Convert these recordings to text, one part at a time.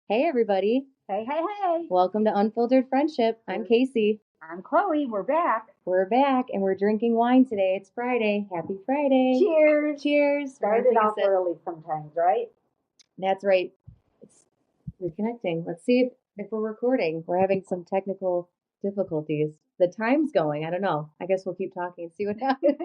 Hey, everybody. Hey, hey, hey. Welcome to Unfiltered Friendship. I'm Casey. I'm Chloe. We're back. We're back and we're drinking wine today. It's Friday. Happy Friday. Cheers. Cheers. We're gonna Started take a off sip. early sometimes, right? That's right. It's reconnecting. Let's see if we're recording. We're having some technical difficulties. The time's going. I don't know. I guess we'll keep talking and see what happens.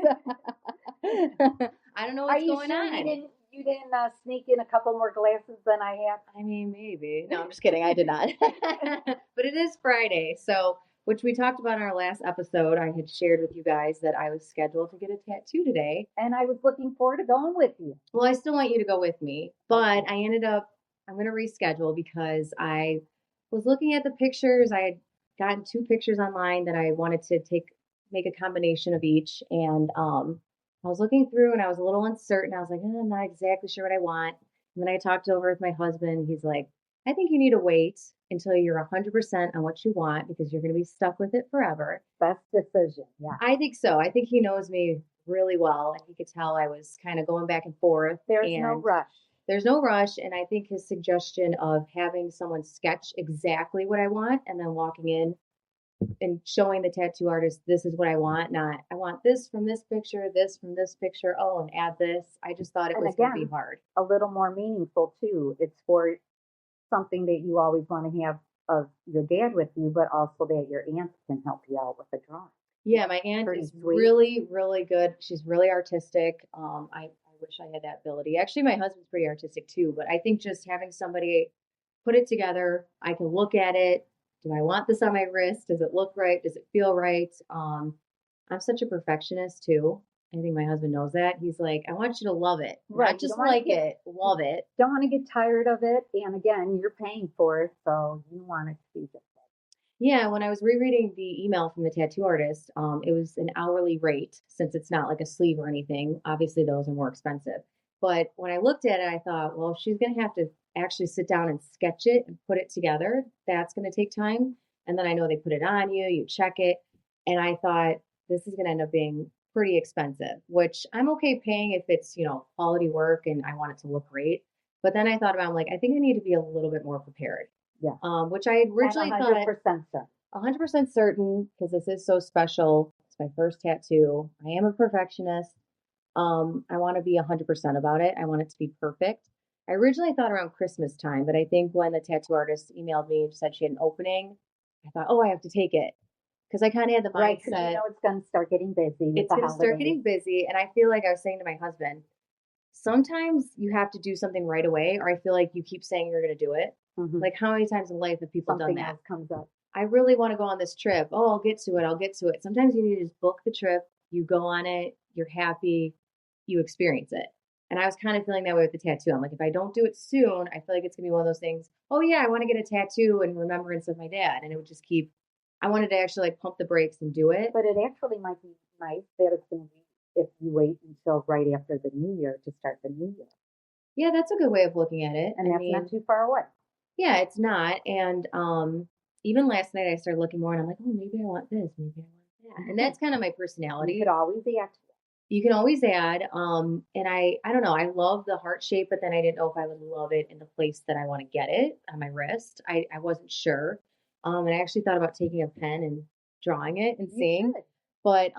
I don't know Are what's you going sure on. you didn't sneak in a couple more glasses than I have? I mean, maybe. No, I'm just kidding. I did not. But it is Friday. So, which we talked about in our last episode. I had shared with you guys that I was scheduled to get a tattoo today. And I was looking forward to going with you. Well, I still want you to go with me, but I ended up, I'm going to reschedule because I was looking at the pictures. I had gotten two pictures online that I wanted to make a combination of each. And I was looking through and I was a little uncertain. I was like, I'm not exactly sure what I want. And then I talked over with my husband. He's like, I think you need to wait until you're 100% on what you want because you're going to be stuck with it forever. Best decision. Yeah. I think so. I think he knows me really well, and he could tell I was kind of going back and forth. There's and no rush. There's no rush, and I think his suggestion of having someone sketch exactly what I want and then walking in and showing the tattoo artist this is what I want, not I want this from this picture, this from this picture, oh, and add this. I just thought it And was going to be again, hard. a little more meaningful too. It's for something that you always want to have of your dad with you, but also that your aunt can help you out with the drawing. Yeah, my aunt Pretty is sweet. really, really good. She's really artistic. I wish I had that ability. Actually, my husband's pretty artistic too, but I think just having somebody put it together, I can look at it. Do I want this on my wrist? Does it look right? Does it feel right? I'm such a perfectionist too. I think my husband knows that. He's like, I want you to love it, Right. not just like it, love it. Don't want to get tired of it. And again, you're paying for it, so you want it to be just right. Yeah, when I was rereading the email from the tattoo artist, it was an hourly rate since it's not like a sleeve or anything. Obviously, those are more expensive. But when I looked at it, I thought, well, if she's going to have to actually sit down and sketch it and put it together, that's going to take time. And then I know they put it on you, you check it. And I thought, this is going to end up being pretty expensive, which I'm okay paying if it's, quality work and I want it to look great. But then I thought about, I'm like, I think I need to be a little bit more prepared. Yeah. Which I originally And thought 100% certain. 100% certain because this is so special. It's my first tattoo. I am a perfectionist. I want to be 100% about it. I want it to be perfect. I originally thought around Christmas time, but I think when the tattoo artist emailed me and said she had an opening, I thought, oh, I have to take it because I kind of had the Right, because mindset. it's going to start getting busy with It's the going to start holidays. getting busy. And I feel like I was saying to my husband, sometimes you have to do something right away, or I feel like you keep saying you're going to do it. Mhm. Like, how many times in life have people Something done that? else comes up. I really want to go on this trip. Oh, I'll get to it. I'll get to it. Sometimes you need to just book the trip. You go on it. You're happy. You experience it. And I was kind of feeling that way with the tattoo. I'm like, if I don't do it soon, I feel like it's going to be one of those things. Oh, yeah, I want to get a tattoo in remembrance of my dad. And it would just keep, I wanted to actually like pump the brakes and do it. But it actually might be nice that it's going to be if you wait until right after the new year to start the new year. Yeah, that's a good way of looking at it. And that's not too far away. Yeah, it's not. And even last night I started looking more and I'm like, oh, maybe I want this, maybe I want that. And that's kind of my personality. You could always add to it. You can always add. And I don't know, I love the heart shape, but then I didn't know if I would love it in the place that I want to get it on my wrist. I wasn't sure. And I actually thought about taking a pen and drawing it and seeing. But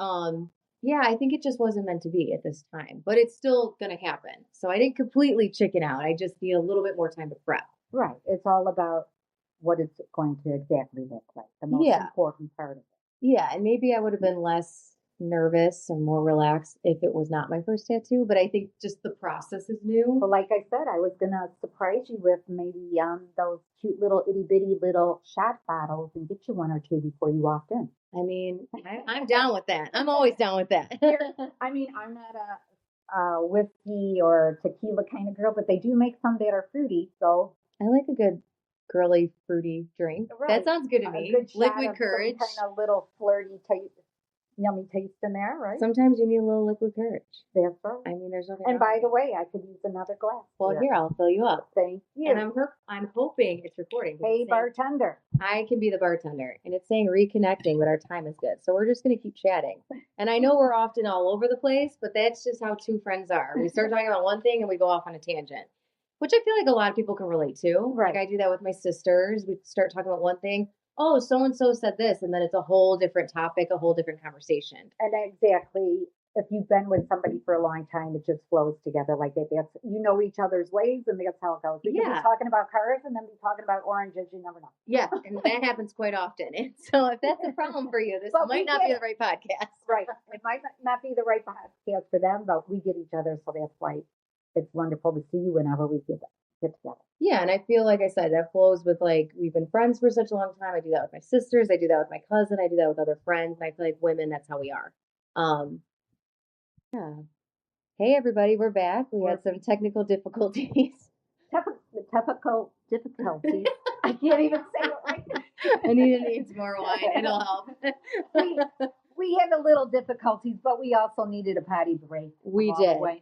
yeah, I think it just wasn't meant to be at this time. But it's still gonna happen. So I didn't completely chicken out. I just need a little bit more time to prep. Right. It's all about what it's going to exactly look like. The most important part of it. Yeah, and maybe I would have been less nervous and more relaxed if it was not my first tattoo, but I think just the process is new. Well, like I said, I was gonna surprise you with maybe those cute little itty bitty little shot bottles and get you one or two before you walked in. I mean, I'm down with that. I'm always down with that. I mean, I'm not a whiskey or tequila kind of girl, but they do make some that are fruity. So I like a good girly fruity drink. Right. That sounds good to me. Good Liquid courage. Some kind of little flirty taste, yummy taste in there, right? Sometimes you need a little liquid courage. That's right. I mean, there's nothing. And by the way, I could use another glass. Well, here I'll fill you up. Thank you. And I'm hoping it's recording. Hey, bartender. I can be the bartender, and it's saying reconnecting, but our time is good, so we're just gonna keep chatting. And I know we're often all over the place, but that's just how two friends are. We start talking about one thing and we go off on a tangent. which I feel like a lot of people can relate to. Right. Like I do that with my sisters. We start talking about one thing. Oh, so and so said this, and then it's a whole different topic, a whole different conversation. And exactly, if you've been with somebody for a long time, it just flows together like that. That's, you know each other's ways, and that's how it goes. You can Yeah. be talking about cars and then be talking about oranges. You never know. Yeah, and that happens quite often. And so if that's a problem for you, this But we might not be get the right podcast. Right. It might not be the right podcast for them, but we get each other, so that's why it's wonderful to see you whenever we get together. Yeah, and I feel like I said that flows with like we've been friends for such a long time. I do that with my sisters, I do that with my cousin, I do that with other friends, and I feel like women, that's how we are. Um, yeah. Hey everybody, we're back. We had some technical difficulties. Typical difficulties. I can't even say it right. Anita needs more wine. It'll help. We had a little difficulties, but we also needed a potty break. We from all the did. Wine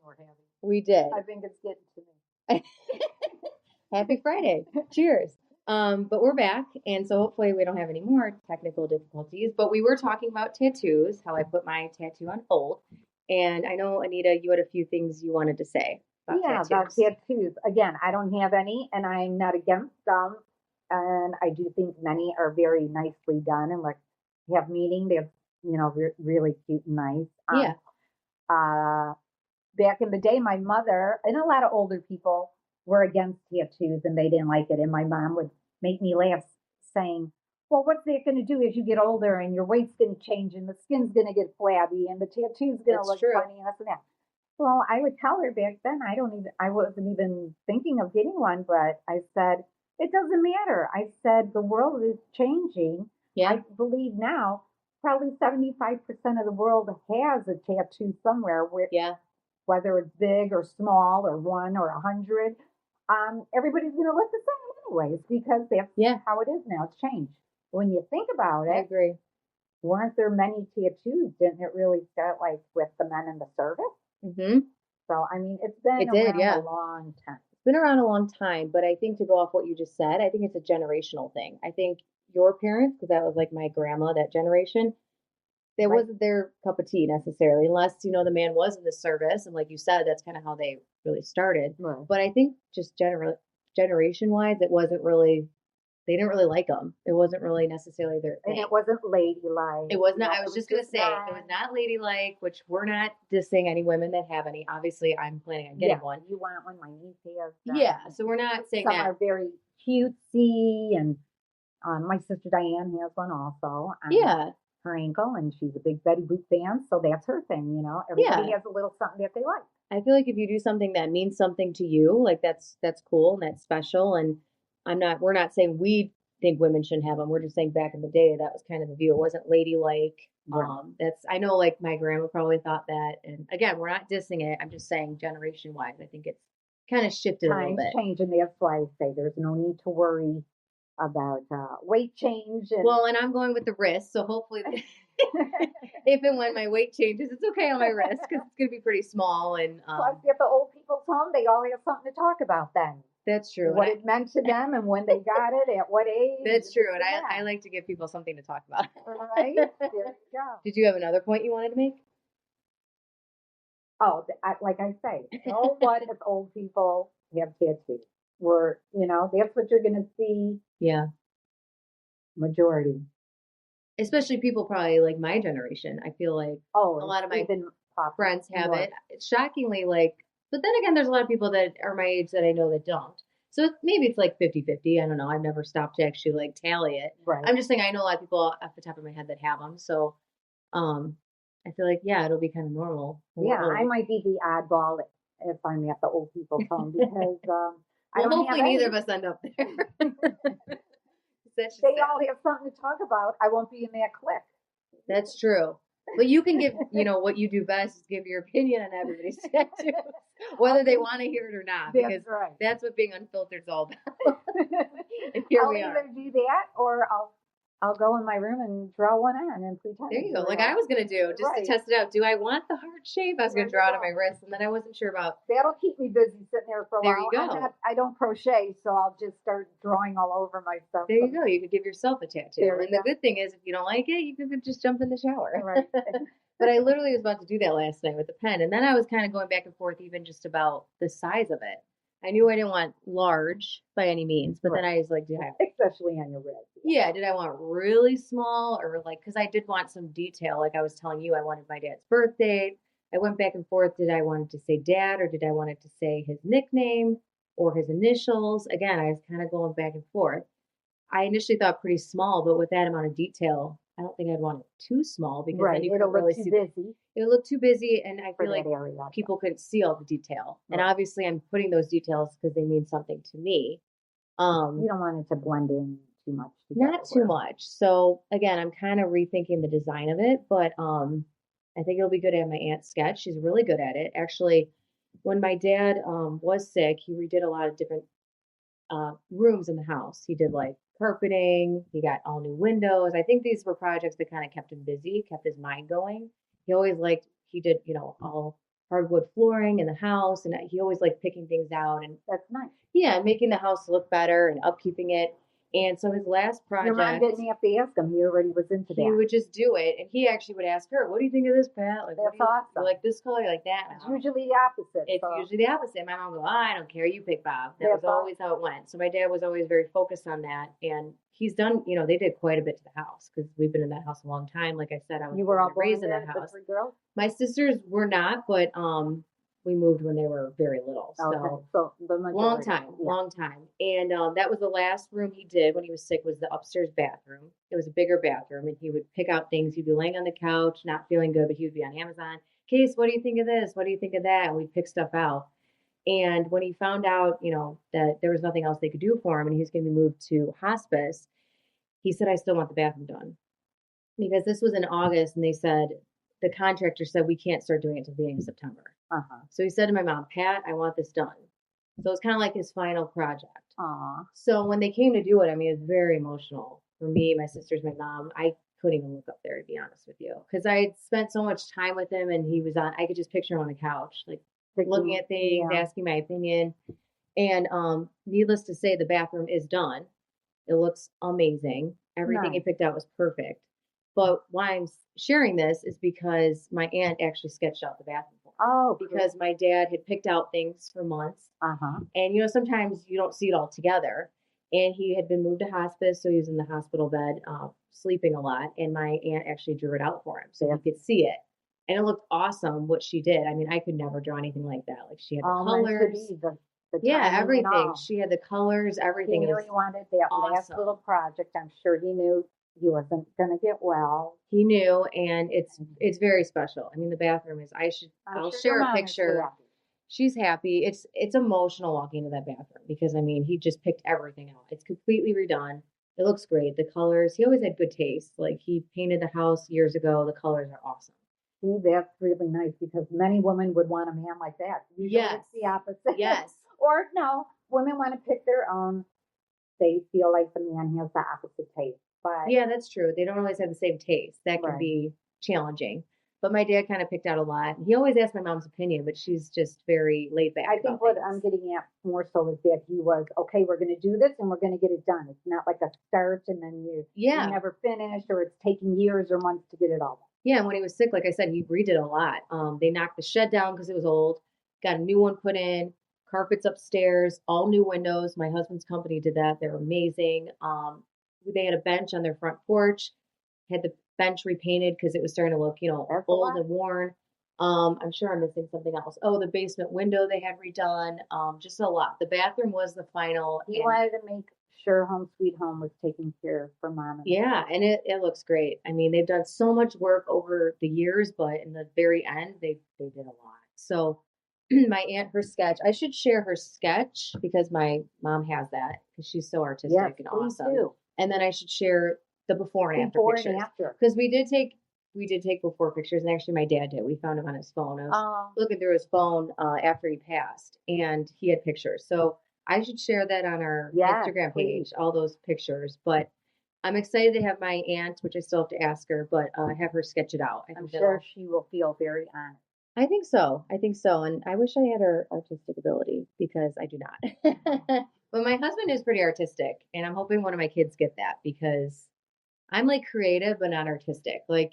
we're having. We did. I think it's getting to me. Happy Friday. Cheers. But we're back, and so hopefully we don't have any more technical difficulties. But we were talking about tattoos, how I put my tattoo on hold. And I know, Anita, you had a few things you wanted to say about tattoos. About tattoos. Again, I don't have any, and I'm not against them. And I do think many are very nicely done and like have meaning. They're, really cute and nice. Yeah. Back in the day, my mother and a lot of older people were against tattoos and they didn't like it. And my mom would make me laugh saying, well, what's that going to do as you get older and your weight's going to change and the skin's going to get flabby and the tattoo's going to look funny and this and that. Well, I would tell her back then, I wasn't even thinking of getting one, but I said, it doesn't matter. I said, the world is changing. Yeah. I believe now probably 75% of the world has a tattoo somewhere where, whether it's big or small or 1 or 100, everybody's going to look the same anyways because that's how it is now. It's changed. When you think about it, I agree. Weren't there many tattoos? Didn't it really start like with the men in the service? Mm-hmm. So, I mean, it's been around a long time. It's been around a long time, but I think to go off what you just said, I think it's a generational thing. I think your parents, because that was like my grandma, that generation, that wasn't their cup of tea necessarily, unless, the man was in the service. And like you said, that's kind of how they really started. Right. But I think just generation-wise, it wasn't really, they didn't really like them. It wasn't really necessarily their thing. And it wasn't ladylike. It was not, I was just going to say, it was not ladylike, which we're not dissing any women that have any. Obviously, I'm planning on getting one. You want one, my niece has. Yeah, so we're not saying Some that. are very cutesy, and my sister Diane has one also. Her ankle, and she's a big Betty Boop fan, so that's her thing, Everybody has a little something that they like. I feel like if you do something that means something to you, like that's cool and that's special. And we're not saying we think women shouldn't have them. We're just saying back in the day that was kind of the view. It wasn't ladylike. Right. I know like my grandma probably thought that. And again, we're not dissing it. I'm just saying generation wise, I think it's kind of shifted a little bit. Times change, and that's why I say there's no need to worry about weight change. Well, and I'm going with the wrist, so hopefully if and when my weight changes, it's okay on my wrist because it's going to be pretty small. And plus, at the old people's home, they all have something to talk about then. That's true. What it meant to them and when they got it, at what age. That's true, and I like to give people something to talk about. Right? There you go. Did you have another point you wanted to make? Oh, like I say, so what if old people have tattoos? That's what you're going to see. Yeah. Majority. Especially people probably like my generation. I feel like a lot of my friends have it. It's shockingly but then again, there's a lot of people that are my age that I know that don't. So maybe it's like 50-50. I don't know. I've never stopped to actually tally it. Right. I'm just saying I know a lot of people off the top of my head that have them. So I feel like, it'll be kind of normal. I might be the oddball if I'm at the old people's home because I don't hopefully have neither of us end up there. They all have something to talk about. I won't be in that clique. That's true. But you can give, what you do best is give your opinion on everybody's tattoos, whether they want to hear it or not. Because that's what being unfiltered is all about. And here we are. I'll either do that or I'll go in my room and draw one on and pretend. There you go. Like I was going to do, just to test it out. Do I want the heart shape? I was going to draw it on my wrist, and then I wasn't sure about. That'll keep me busy sitting there for a while. There you go. I don't crochet, so I'll just start drawing all over myself. There you go. You could give yourself a tattoo. And the good thing is, if you don't like it, you could just jump in the shower. Right. But I literally was about to do that last night with the pen. And then I was kind of going back and forth even just about the size of it. I knew I didn't want large by any means, but then Right. I was like, Especially on your red. yeah, did I want really small or like, because I did want some detail. Like I was telling you, I wanted my dad's birthday. I went back and forth. Did I want it to say dad or did I want it to say his nickname or his initials? Again, I was kind of going back and forth. I initially thought pretty small, but with that amount of detail, I don't think I'd want it too small because then Right. you It'll couldn't look really too see. busy It would look too busy, and I for feel that like area. people couldn't see all the detail. And Right. obviously, I'm putting those details because they mean something to me. You don't want it to blend in too much together. Not too much. So again, I'm kind of rethinking the design of it, but I think it'll be good to have my aunt sketch. She's really good at it. Actually, when my dad was sick, he redid a lot of different rooms in the house. He did like carpeting, he got all new windows. I think these were projects that kind of kept him busy, kept his mind going. He always liked, he did, all hardwood flooring in the house, and he always liked picking things out and, That's nice. yeah, making the house look better and upkeeping it. And so his last Your mom project, didn't have to ask him. He already was into he that. would just do it, and he actually would ask her, "What do you think of this, Pat? Like, what That's do you awesome. like this color, you like that?" It's usually the opposite. It's so. usually the opposite. My mom would go, I don't care, you pick Bob. That was That's always how it went. So my dad was always very focused on that, and he's done. They did quite a bit to the house because we've been in that house a long time. Like I said, I was You were all born and raised born in there, that the house. 3 girls? My sisters were not, but we moved when they were very little. So Okay. So the long majority. time, Yeah. long time. And that was the last room he did when he was sick was the upstairs bathroom. It was a bigger bathroom, and he would pick out things. He'd be laying on the couch, not feeling good, but he would be on Amazon. Case, what do you think of this? What do you think of that? And we'd pick stuff out. And when he found out, that there was nothing else they could do for him and he was going to be moved to hospice, he said, I still want the bathroom done. Because this was in August and they said, the contractor said, we can't start doing it until the beginning of September. Uh-huh. So he said to my mom, Pat, I want this done. So it's kind of like his final project. Aw. So when they came to do it, I mean, it was very emotional for me, my sisters, my mom. I couldn't even look up there, to be honest with you, because I had spent so much time with him and he was on, I could just picture him on the couch, like looking at things, Yeah. asking my opinion. And needless to say, the bathroom is done. It looks amazing. Everything he Nice. picked out was perfect. But why I'm sharing this is because my aunt actually sketched out the bathroom for me. Oh, Because my dad had picked out things for months. Uh-huh. And sometimes you don't see it all together. And he had been moved to hospice, so he was in the hospital bed, sleeping a lot. And my aunt actually drew it out for him so he could see it. And it looked awesome what she did. I mean, I could never draw anything like that. Like she had the colors. The Yeah, everything. all. She had the colors, He everything. knew he wanted that last awesome. little project. I'm sure he knew he wasn't going to get well. He knew, and it's very special. I mean, the bathroom is. I'll sure share your a mom is picture. happy. She's happy. It's emotional walking into that bathroom because I mean, he just picked everything out. It's completely redone. It looks great. The colors. He always had good taste. Like he painted the house years ago. The colors are awesome. See, that's really nice because many women would want a man like that. Usually Yes. it's the opposite. Yes. Or no, women want to pick their own. They feel like the man has the opposite taste. But yeah, that's true. They don't always have the same taste. That can Right. be challenging. But my dad kind of picked out a lot. He always asked my mom's opinion, but she's just very laid back. I think what I'm getting at more so is that he was, okay, we're going to do this and we're going to get it done. It's not like a start and then you never finish or it's taking years or months to get it all done. Yeah, and when he was sick, like I said, he redid a lot. They knocked the shed down because it was old, got a new one put in, carpets upstairs, all new windows. My husband's company did that. They're amazing. They had a bench on their front porch, had the bench repainted because it was starting to look, old and worn. I'm sure I'm missing something else. Oh, the basement window they had redone. Just a lot. The bathroom was the final. He wanted to make sure Home Sweet Home was taken care of for mom. And it looks great. I mean, they've done so much work over the years, but in the very end, they did a lot. So my aunt, her sketch, I should share her sketch because my mom has that because she's so artistic and awesome. Do. And then I should share the before and after pictures. Because we did take before pictures, and actually my dad did. We found him on his phone. I was looking through his phone after he passed, and he had pictures. So I should share that on our Instagram page, all those pictures. But I'm excited to have my aunt, which I still have to ask her, but have her sketch it out. I'm sure she will feel very honored. I think so. And I wish I had her artistic ability because I do not. But my husband is pretty artistic, and I'm hoping one of my kids get that because I'm like creative but not artistic. Like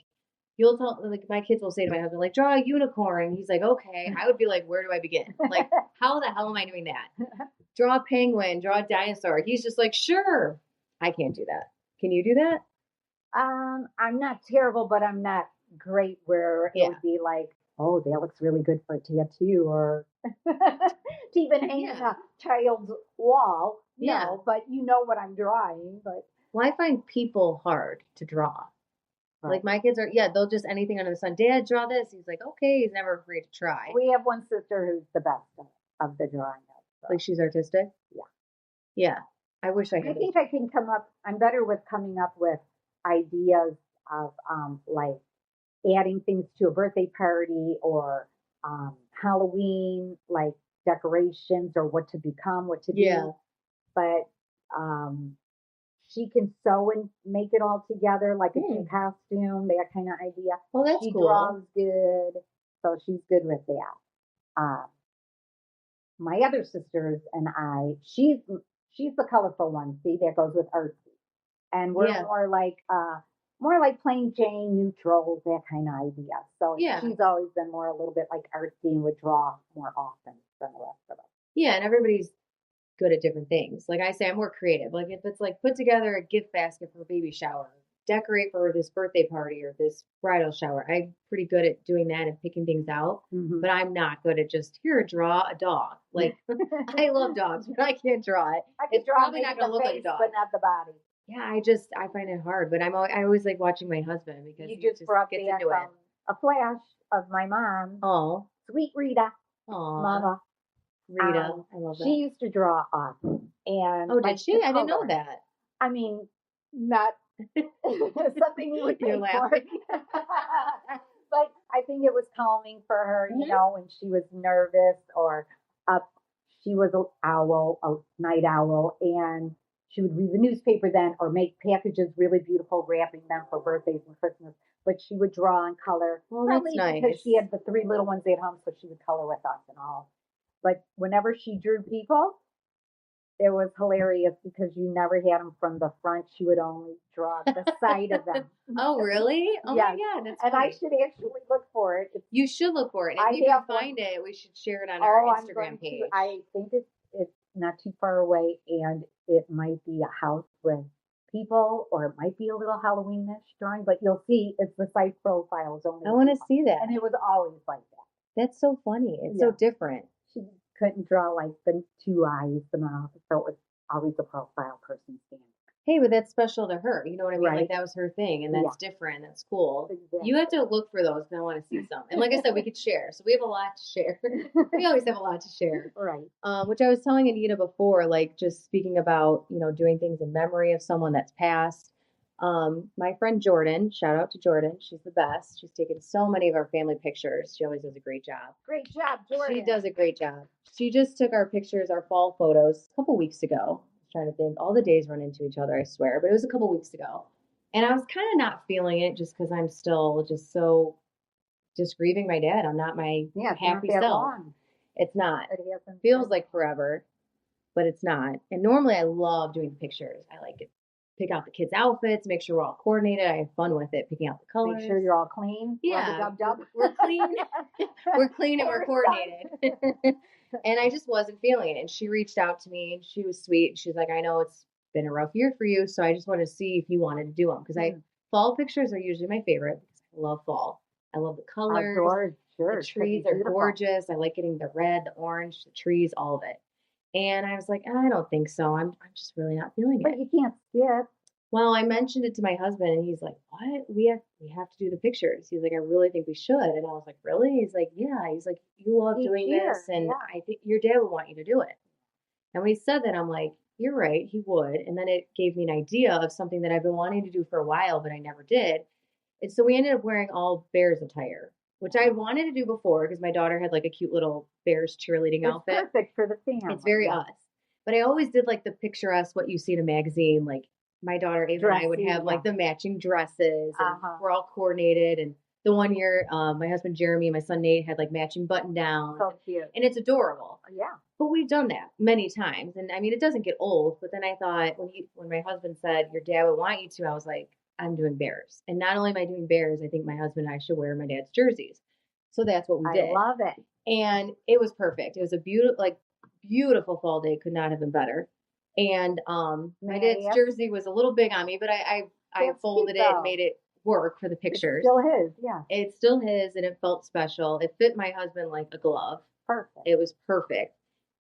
You'll tell, like, my kids will say to my husband, like, draw a unicorn. He's like, okay. I would be like, where do I begin? Like, how the hell am I doing that? Draw a penguin, draw a dinosaur. He's just like, sure. I can't do that. Can you do that? I'm not terrible, but I'm not great where it Yeah. would be like, oh, that looks really good for a tattoo or to even hang on Yeah. a child's wall. Yeah. No, but you know what I'm drawing. But Well, I find people hard to draw. right. Like my kids are, yeah, they'll just anything under the sun. Dad, draw this. He's like, okay. He's never afraid to try. We have one sister who's the best of the drawing. So. Like she's artistic. Yeah. Yeah. I wish I I had. think I can come up. I'm better with coming up with ideas of like adding things to a birthday party or Halloween, like decorations or what to become, what to Yeah. do. But she can sew and make it all together, like a cute costume, that kind of idea. Well, that's She cool. draws good, so she's good with that. My other sisters and I, she's the colorful one. See, that goes with artsy, and we're Yeah. more like plain Jane, neutrals, that kind of idea. So Yeah. she's always been more a little bit like artsy and would draw more often than the rest of us. Yeah, and everybody's good at different things. Like I say, I'm more creative. Like if it's like put together a gift basket for a baby shower, decorate for this birthday party or this bridal shower, I'm pretty good at doing that and picking things out. Mm-hmm. But I'm not good at just here, draw a dog. Like I love dogs, but I can't draw it. I can It's draw probably maybe not gonna the look like a face, dog. but not the body. Yeah, I find it hard. But I always like watching my husband because You he just brought gets back into it. a flash of my mom, Oh, sweet Rita, Mama. Rita, I love that. She used to draw often, and Oh, did she? I didn't know color. that. I mean, not something you would You're pay for. laughing. But I think it was calming for her, you Mhm. know, when she was nervous or up. She was an owl, a night owl, and she would read the newspaper then or make packages really beautiful, wrapping them for birthdays and Christmas. But she would draw in color. Well, that's Probably nice. because she had the 3 little ones at home, so she would color with us and all. But whenever she drew people, it was hilarious because you never had them from the front. She would only draw the side of them. Oh, really? Oh Yes. my God, that's And funny. I should actually look for it. You should look for it. If I you can have one. find it, we should share it on our I'm Instagram going page. to. I think it's not too far away, and it might be a house with people, or it might be a little Halloweenish drawing. But you'll see, it's the site profiles only. I want to people. see that. And it was always like that. That's so funny. It's so Yeah. different. She couldn't draw like the 2 eyes, the mouth, so it was always a profile person standing. Hey, but that's special to her. You know what I mean? Like Right. that was her thing, and that's different. That's cool. Exactly. You have to look for those because I want to see some. And like I said, we could share. So we have a lot to share. We always have a lot to share. Right. Which I was telling Anita before, like just speaking about, doing things in memory of someone that's passed. My friend Jordan, shout out to Jordan. She's the best. She's taken so many of our family pictures. She always does a great job. Great job, Jordan. She does a great job. She just took our pictures, our fall photos, a couple weeks ago. I'm trying to think. All the days run into each other, I swear. But it was a couple weeks ago. And I was kind of not feeling it just because I'm still just grieving my dad. I'm not my it's happy not that self. long. It's not. It hasn't Feels been. like forever, but it's not. And normally I love doing pictures. I like it. Pick out the kids' outfits, make sure we're all coordinated. I have fun with it, picking out the colors. Make sure you're all clean. Yeah, Rub-a-dub-dub. we're clean. We're clean and we're Hair's done. coordinated. And I just wasn't feeling it. And she reached out to me and she was sweet. She's like, I know it's been a rough year for you, so I just wanted to see if you wanted to do them. Because fall pictures are usually my favorite because I love fall. I love the colors. Outdoors, sure. The it's gonna be trees are beautiful. gorgeous. I like getting the red, the orange, the trees, all of it. And I was like, I don't think so. I'm just really not feeling But it. you can't skip. Well, I mentioned it to my husband and he's like, what? We have to do the pictures. He's like, I really think we should. And I was like, really? He's like, yeah. He's like, you love Each doing year, this and yeah. I think your dad would want you to do it. And when he said that, I'm like, you're right, he would. And then it gave me an idea of something that I've been wanting to do for a while, but I never did. And so we ended up wearing all Bears attire, which I wanted to do before because my daughter had like a cute little Bears cheerleading It's outfit. perfect for the family. It's very yeah. us. But I always did like the picturesque, what you see in a magazine. Like my daughter Ava and I would Dressy, have like the matching dresses and Uh-huh. we're all coordinated. And the one year, my husband Jeremy and my son Nate had like matching button downs. So cute. And it's adorable. Yeah. But we've done that many times. And I mean, it doesn't get old. But then I thought when my husband said your dad would want you to, I was like, I'm doing bears. And not only am I doing bears, I think my husband and I should wear my dad's jerseys. So that's what we I did. love it. And it was perfect. It was a beautiful fall day. Could not have been better. And my dad's Yes. jersey was a little big on me, but I That's folded cute, it though. and made it work for the It's pictures. still his, yeah. It's still his, and it felt special. It fit my husband like a glove. Perfect. It was perfect.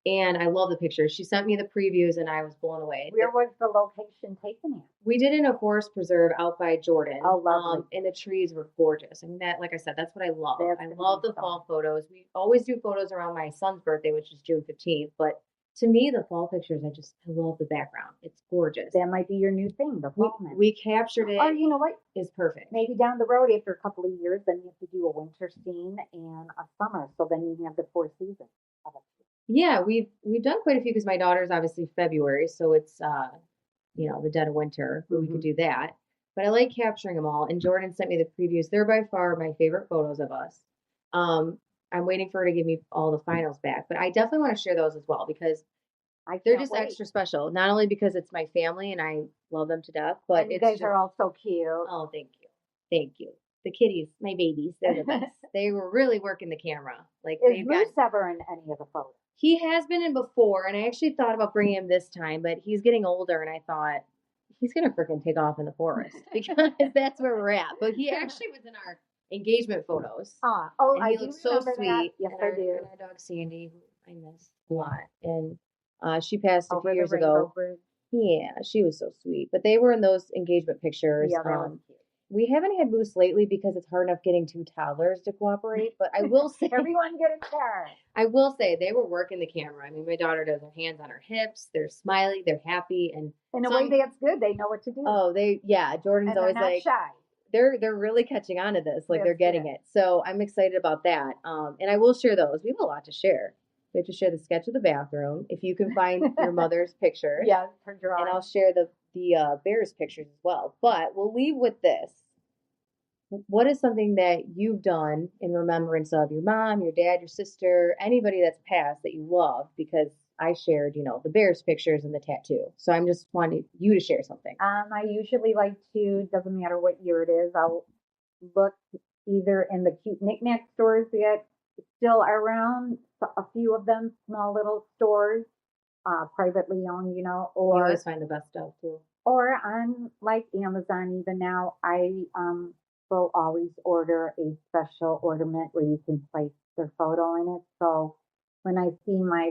And I love the pictures. She sent me the previews, and I was blown away. Where was the location taken at? We did it in a forest preserve out by Jordan. Oh, lovely. And the trees were gorgeous. I mean, that, like I said, that's what I love. That's I gonna love be the fun. fall photos. We always do photos around my son's birthday, which is June 15th. But to me, the fall pictures, I love the background. It's gorgeous. That might be your new thing, the fall man. We captured it. Or you know what? It's perfect. Maybe down the road after a couple of years, then you have to do a winter scene and a summer. So then you have the 4 seasons of it. Yeah, we've done quite a few because my daughter's obviously February, so it's the dead of winter. But we could do that. But I like capturing them all. And Jordan sent me the previews. They're by far my favorite photos of us. I'm waiting for her to give me all the finals back, but I definitely want to share those as well because they're just extra special. Not only because it's my family and I love them to death, but And you it's guys just, are all so cute. oh, thank you. The kitties, my babies, they're the best. They were really working the camera. Like Is Moose ever in any of the photos? He has been in before, and I actually thought about bringing him this time, but he's getting older, and I thought he's gonna freaking take off in the forest because that's where we're at. But he actually was in our engagement photos. And he do looks so remember sweet. that. Yes, and I our, do. And our dog Sandy, who I miss a lot, and she passed a Over few the years Rainbow ago. Bridge. Yeah, she was so sweet. But they were in those engagement pictures. Yeah, that was cute. We haven't had Moose lately because it's hard enough getting 2 toddlers to cooperate. But I will say, Everyone get in there. I will say they were working the camera. I mean, my daughter does her hands on her hips. They're smiling. They're happy. And In a way, that's good. They know what to do. Oh, Jordan's and always they're not like, shy. They're really catching on to this. Like they're getting it. So I'm excited about that. And I will share those. We have a lot to share. We have to share the sketch of the bathroom. If you can find your mother's pictures. Yeah, her drawing. And I'll share the bears pictures as well. But we'll leave with this. What is something that you've done in remembrance of your mom, your dad, your sister, anybody that's passed that you love? Because I shared, the bears pictures and the tattoo. So I'm just wanting you to share something. I usually like to, doesn't matter what year it is, I'll look either in the cute knickknack stores that still are around, a few of them, small little stores, privately owned, or you always find the best stuff too. Or on like Amazon even now, I will always order a special ornament where you can place their photo in it. So when I see my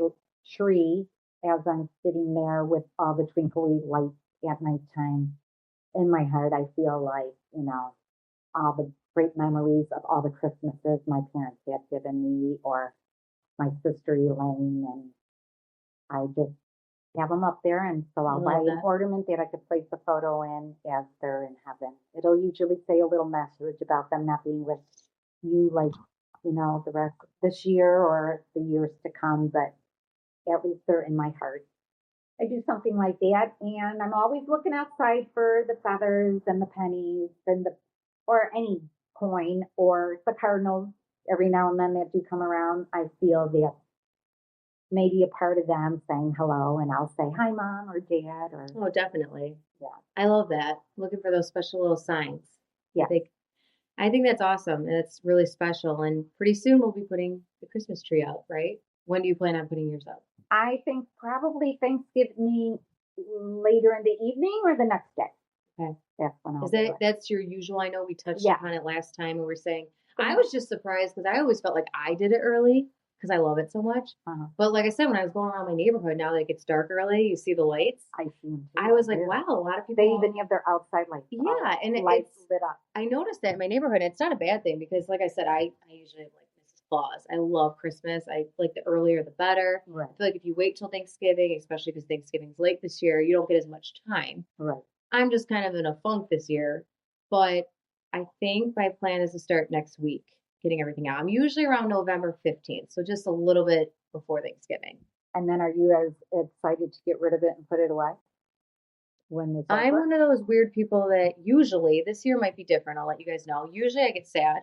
tree as I'm sitting there with all the twinkly lights at nighttime, in my heart I feel like, all the great memories of all the Christmases my parents had given me, or my sister Elaine, and I just have them up there, and so I'll buy an ornament that I could place a photo in as they're in heaven. It'll usually say a little message about them not being with you, like, the rest of this year or the years to come, but at least they're in my heart. I do something like that, and I'm always looking outside for the feathers and the pennies or any coin or the cardinals. Every now and then that do come around. I feel that maybe a part of them saying hello, and I'll say hi, Mom or Dad. Oh, definitely. Yeah, I love that. Looking for those special little signs. Yeah, I think that's awesome. That's really special. And pretty soon we'll be putting the Christmas tree up, right? When do you plan on putting yours up? I think probably Thanksgiving later in the evening or the next day. Okay, that's when I'll do it. That's your usual. I know we touched upon it last time, and we're saying I was just surprised because I always felt like I did it early because I love it so much. But like I said, when I was going around my neighborhood, now that it gets dark early, you see the lights. I see them too. I was like, wow, a lot of people. They even have their outside lights. Yeah, and lights lit up. I noticed that in my neighborhood. It's not a bad thing because, like I said, I usually have like Mrs. Claus. I love Christmas. I like the earlier the better. Right. I feel like if you wait till Thanksgiving, especially because Thanksgiving's late this year, you don't get as much time. Right. I'm just kind of in a funk this year, but I think my plan is to start next week, getting everything out. I'm usually around November 15th, so just a little bit before Thanksgiving. And then are you as excited to get rid of it and put it away? I'm one of those weird people that usually, this year might be different, I'll let you guys know. Usually I get sad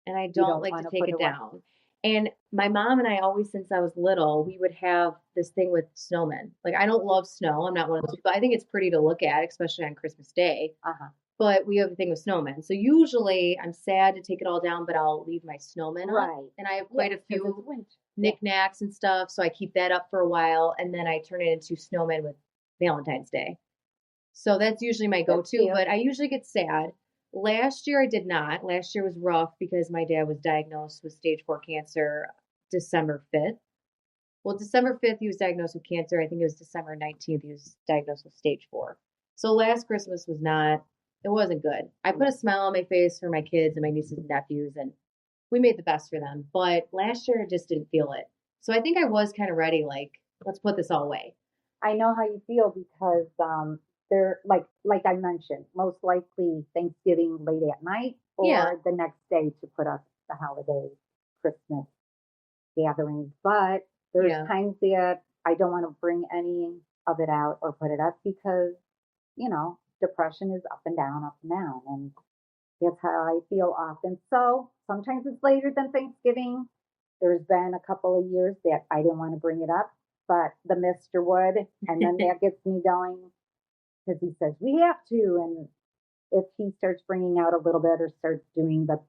and I don't like to take it down. And my mom and I always, since I was little, we would have this thing with snowmen. Like, I don't love snow. I'm not one of those people. I think it's pretty to look at, especially on Christmas Day. but we have a thing with snowmen. So usually I'm sad to take it all down, but I'll leave my snowmen up. Right. And I have Yeah, quite a 'cause it's few winter. Yeah. knickknacks and stuff. So I keep that up for a while and then I turn it into snowmen with Valentine's Day. So that's usually my That's go-to, cute. but I usually get sad. Last year I did not. Last year was rough because my dad was diagnosed with stage 4 cancer December 5th. Well, December 5th he was diagnosed with cancer. I think it was December 19th he was diagnosed with stage 4. So last Christmas was not, it wasn't good. I put a smile on my face for my kids and my nieces and nephews and we made the best for them. But last year I just didn't feel it. So I think I was kind of ready, like, let's put this all away. I know how you feel because they're like I mentioned, most likely Thanksgiving late at night Yeah. or the next day to put up the holiday Christmas gatherings. But there's Yeah. times that I don't want to bring any of it out or put it up because, depression is up and down. And that's how I feel often. So sometimes it's later than Thanksgiving. There's been a couple of years that I didn't want to bring it up, but the mister would. And then that gets me going because he says, we have to. And if he starts bringing out a little bit or starts doing the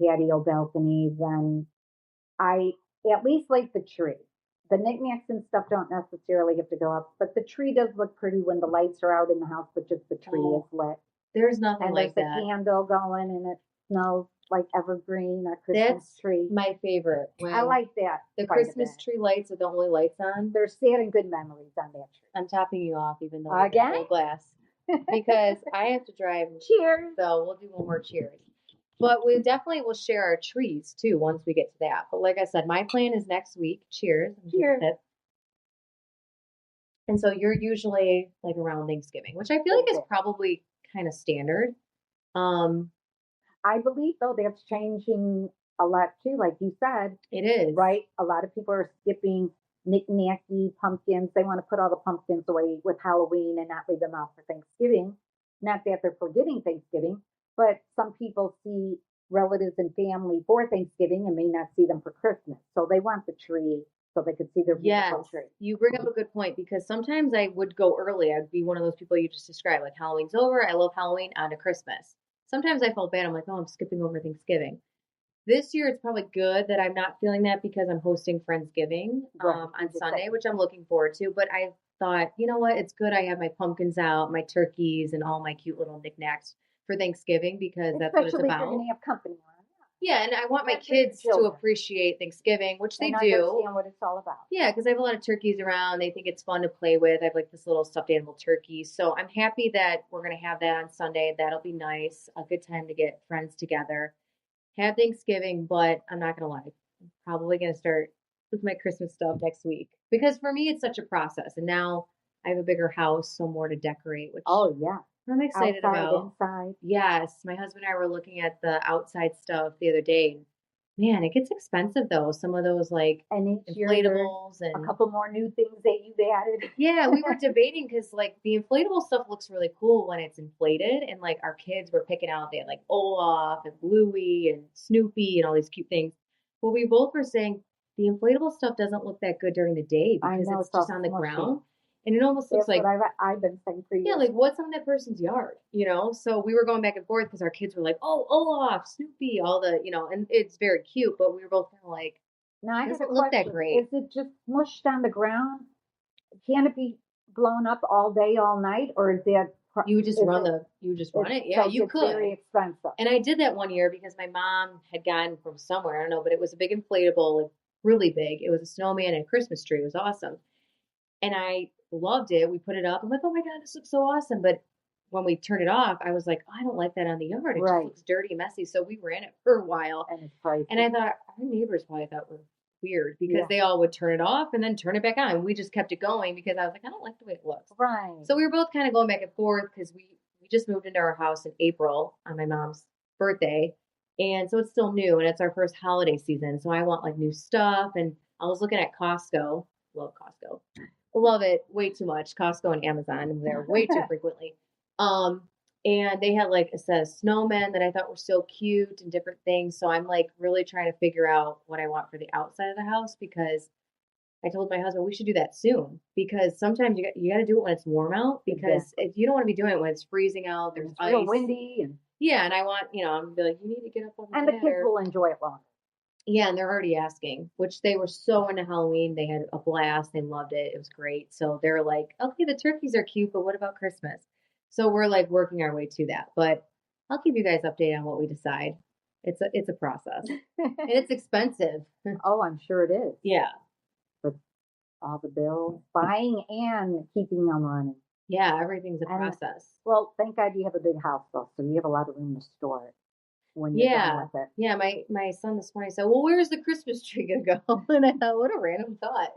patio balcony, then I at least like the tree. The knickknacks and stuff don't necessarily have to go up, but the tree does look pretty when the lights are out in the house, but just the tree is Oh, lit. there's nothing And like there's a that. candle going and it smells like evergreen, a Christmas That's tree. my favorite. I When like that. the quite a Christmas bit. tree lights are the only lights on. There's sad and good memories on that tree. I'm topping you off, even though we're Again? full glass, because I have to drive. Cheers. So we'll do one more cheers. But we definitely will share our trees too once we get to that. But like I said, my plan is next week. Cheers. Cheers. And so you're usually like around Thanksgiving, which I feel like is Okay. probably kind of standard. Um, I believe though that's changing a lot too, like you said, it is. right? A lot of people are skipping knick-knacky pumpkins. They want to put all the pumpkins away with Halloween and not leave them out for Thanksgiving. Not that they're forgetting Thanksgiving, but some people see relatives and family for Thanksgiving and may not see them for Christmas. So they want the tree so they could see their beautiful Yes, tree. you bring up a good point because sometimes I would go early. I'd be one of those people you just described, like Halloween's over. I love Halloween on to Christmas. Sometimes I felt bad. I'm like, oh, I'm skipping over Thanksgiving. This year, it's probably good that I'm not feeling that because I'm hosting Friendsgiving Right, on you just Sunday, said. which I'm looking forward to. But I thought, you know what? It's good I have my pumpkins out, my turkeys, and all my cute little knickknacks for Thanksgiving because that's what it's Especially if you're about. going to have company around. Yeah, and I want my Especially your kids to children. appreciate Thanksgiving, which they And do. understand what it's all about. Yeah, because I have a lot of turkeys around. They think it's fun to play with. I have like this little stuffed animal turkey. So I'm happy that we're going to have that on Sunday. That'll be nice. A good time to get friends together. Have Thanksgiving, but I'm not going to lie. I'm probably going to start with my Christmas stuff next week. Because for me, it's such a process. And now I have a bigger house, so more to decorate, which Oh, yeah. I'm excited Outside, about. inside. Yes, my husband and I were looking at the outside stuff the other day. Man, it gets expensive though. Some of those like And each year there's inflatables a and couple more new things that you've added. yeah, we were debating because like the inflatable stuff looks really cool when it's inflated, and like our kids were picking out they had like Olaf and Bluey and Snoopy and all these cute things. But we both were saying the inflatable stuff doesn't look that good during the day I because know, it's it's all just on the smushy. ground, and it almost looks That's like what I've been saying for yeah, years. like what's on that person's yard, you know? So we were going back and forth because our kids were like, oh, Olaf, Snoopy, all the, you know, and it's very cute, but we were both kind of like, Now I it have a doesn't look that question. great. Is it just mushed on the ground? Can it be blown up all day, all night? Or is that You would just is run it, the, you would just run it. it's, Yeah, so you it's could. very expensive? And I did that one year because my mom had gotten from somewhere, I don't know, but it was a big inflatable, like really big. It was a snowman and a Christmas tree. It was awesome. And I loved it. We put it up. I'm like, oh my God, this looks so awesome. But when we turned it off, I was like, oh, I don't like that on the yard. It just Right. looks dirty and messy. So we ran it for a while. And it's pricey. And I thought, our neighbors probably thought we're weird because Yeah. they all would turn it off and then turn it back on. We just kept it going because I was like, I don't like the way it looks. Right. So we were both kind of going back and forth because we just moved into our house in April on my mom's birthday. And so it's still new and it's our first holiday season. So I want like new stuff. And I was looking at Costco. Love Costco. Love it way too much. Costco and Amazon. There way too frequently. Um, and they had like a set of snowmen that I thought were so cute and different things. So I'm like really trying to figure out what I want for the outside of the house because I told my husband we should do that soon because sometimes you got to do it when it's warm out because Exactly. if you don't want to be doing it when it's freezing out, there's It's real ice. windy, and Yeah, and I want, I'm gonna be like, you need to get up on the the kids ladder. will enjoy it longer. Yeah, and they're already asking, which they were so into Halloween. They had a blast. They loved it. It was great. So they're like, okay, the turkeys are cute, but what about Christmas? So we're like working our way to that. But I'll keep you guys updated on what we decide. It's a process. And it's expensive. Oh, I'm sure it is. Yeah. With all the bills, buying and keeping them running. Yeah, everything's a And process. well, thank God you have a big house though, so you have a lot of room to store it when you're done Yeah. with it. Yeah, my son this morning said, well, where's the Christmas tree gonna go? And I thought, what a random thought.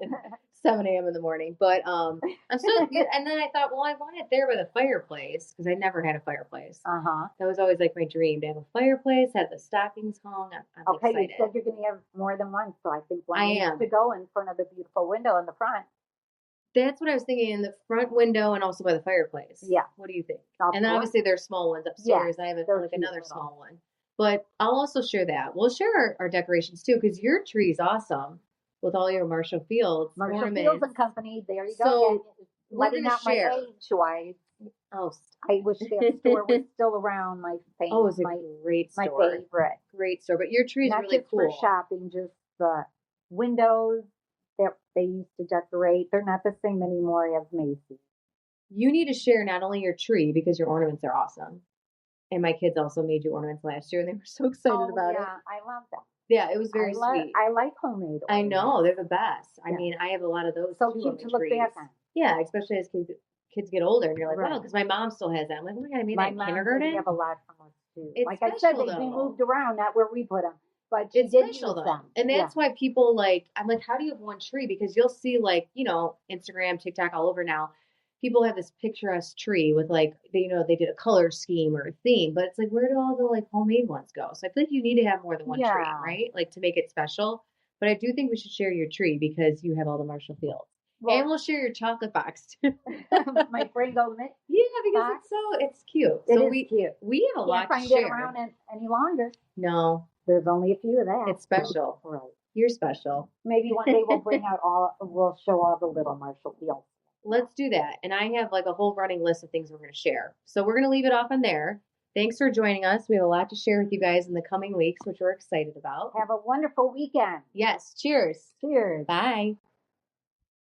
7 a.m. in the morning. But I'm so and then I thought, well, I want it there by the fireplace because I never had a fireplace. Uh-huh. That was always like my dream to have a fireplace, have the stockings hung. I'm Okay, excited. you said you're going to have more than one, so I think one I needs am. to go in front of the beautiful window in the front. That's what I was thinking in the front window and also by the fireplace. Yeah. What do you think? Of And then course. obviously there's small ones upstairs. I have they're like cute another little. small one. But I'll also share that. We'll share our decorations too because your tree is awesome with all your Marshall Fields Marshall ornaments. Fields and Company, there you So, go. Yeah, we're letting gonna out share. my age wise. Oh, I wish that store was still around. My favorite. oh, it's a great my store. favorite. Great store. But your tree is Not really just cool. for shopping, just the windows that they used to decorate. They're not the same anymore as Macy's. You need to share not only your tree because your ornaments are awesome. And my kids also made you ornaments last year and they were so excited about it. I love them. Yeah, it was very sweet. I like homemade ornaments. I know, they're the best. I Yeah. mean, I have a lot of those So too cute on to my look trees. back on. Yeah, especially as kids get older and you're like, wow, Right. because my mom still has that. I'm like, oh my God, I made My that in mom kindergarten. did have a lot from us too. It's Like I said, special, they though. moved around, not where we put them, but she It's did special use though. them. And that's why people like, I'm like, how do you have one tree? Because you'll see like, Instagram, TikTok all over now. People have this picturesque tree with like, they did a color scheme or a theme, but it's like, where do all the like homemade ones go? So I feel like you need to have more than one tree, Yeah. right? Like to make it special. But I do think we should share your tree because you have all the Marshall Fields. Well, and we'll share your chocolate box too. my Frango mix. Yeah, because box. it's cute. It So is cute. we have a lot Can't to find share. it around any longer. No, There's only a few of that. it's special. Right. You're special. Maybe one day we'll show all the little Marshall Fields. Let's do that. And I have like a whole running list of things we're going to share. So we're going to leave it off on there. Thanks for joining us. We have a lot to share with you guys in the coming weeks, which we're excited about. Have a wonderful weekend. Yes. Cheers. Cheers. Bye.